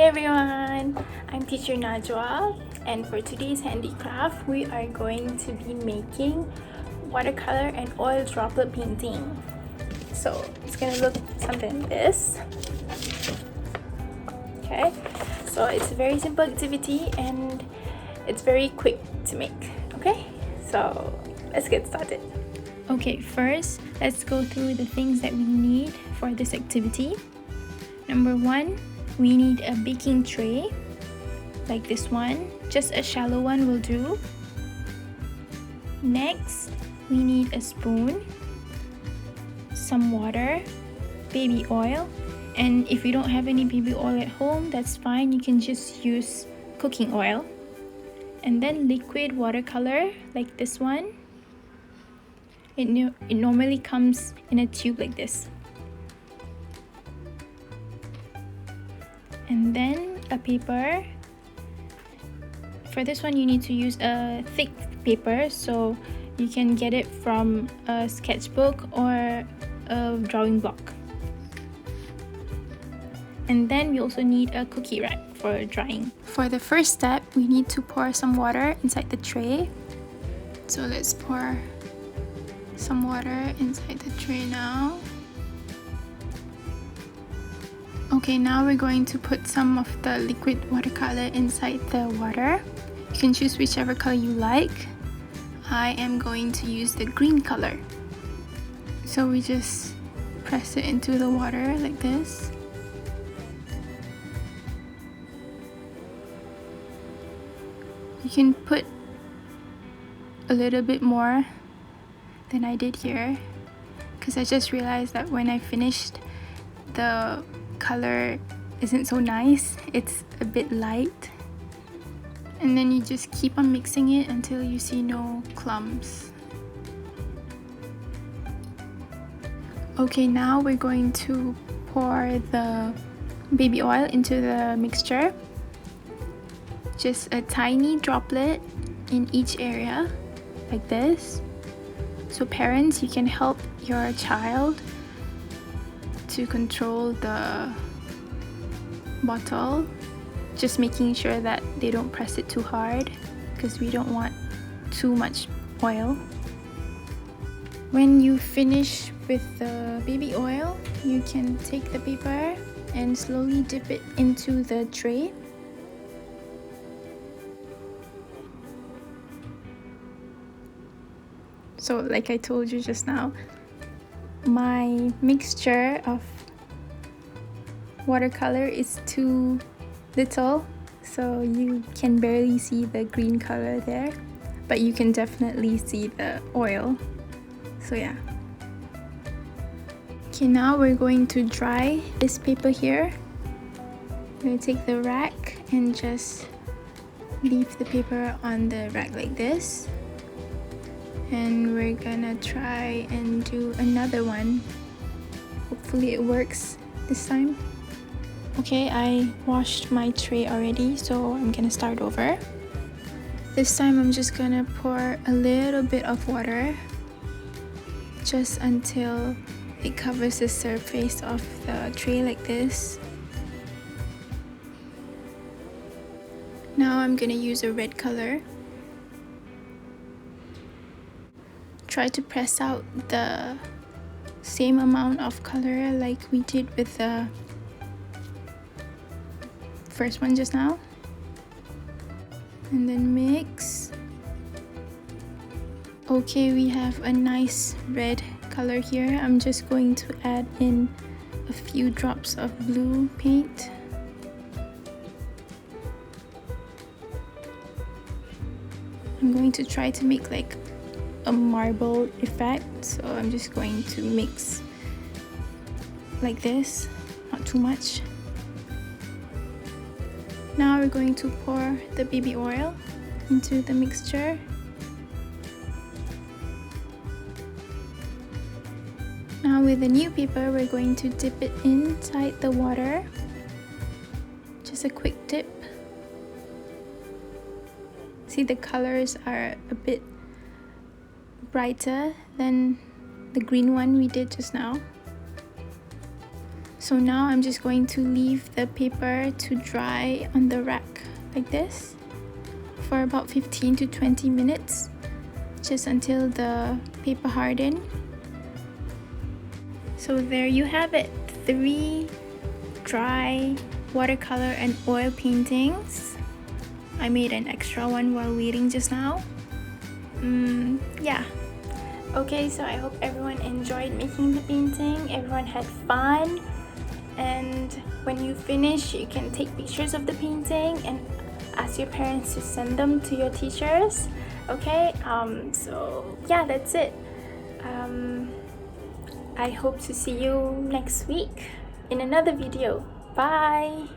Hey everyone, I'm teacher Najwa, and for today's handicraft we are going to be making watercolor and oil droplet painting. So it's gonna look something like this. Okay, so it's a very simple activity and it's very quick to make. Okay, so let's get started. Okay, first let's go through the things that we need for this activity. Number one, we need a baking tray like this one, just a shallow one will do. Next, we need a spoon, some water, baby oil, and if you don't have any baby oil at home, that's fine, you can just use cooking oil. And then liquid watercolor like this one. It normally comes in a tube like this. And then a paper. For this one you need to use a thick paper, so you can get it from a sketchbook or a drawing block. And then we also need a cookie rack for drying. For the first step, we need to pour some water inside the tray. So let's pour some water inside the tray now. Okay, now we're going to put some of the liquid watercolor inside the water. You can choose whichever color you like. I am going to use the green color. So we just press it into the water like this. You can put a little bit more than I did here, because I just realized that when I finished, the color isn't so nice. It's a bit light. And then you just keep on mixing it until you see no clumps. Okay, now we're going to pour the baby oil into the mixture. Just a tiny droplet in each area like this. So parents, you can help your child to control the bottle, just making sure that they don't press it too hard because we don't want too much oil. When you finish with the baby oil, you can take the paper and slowly dip it into the tray. So like I told you just now, my mixture of watercolor is too little, so you can barely see the green color there, but you can definitely see the oil. So yeah. Okay, now we're going to dry this paper here. I'm going to take the rack and just leave the paper on the rack like this. And we're gonna try and do another one. Hopefully it works this time. Okay, I washed my tray already, so I'm gonna start over. This time I'm just gonna pour a little bit of water, just until it covers the surface of the tray like this. Now I'm gonna use a red color. Try to press out the same amount of color like we did with the first one just now, and then mix. Okay, we have a nice red color here. I'm just going to add in a few drops of blue paint. I'm going to try to make like a marble effect, so I'm just going to mix like this, not too much. Now we're going to pour the baby oil into the mixture. Now with the new paper, we're going to dip it inside the water. Just a quick dip. See, the colors are a bit brighter than the green one we did just now. So now I'm just going to leave the paper to dry on the rack like this for about 15 to 20 minutes, just until the paper harden. So there you have it, 3 dry watercolor and oil paintings. I made an extra one while waiting just now. Yeah. Okay, so I hope everyone enjoyed making the painting, everyone had fun, and when you finish you can take pictures of the painting and ask your parents to send them to your teachers. Okay, so yeah, that's it. I hope to see you next week in another video. Bye!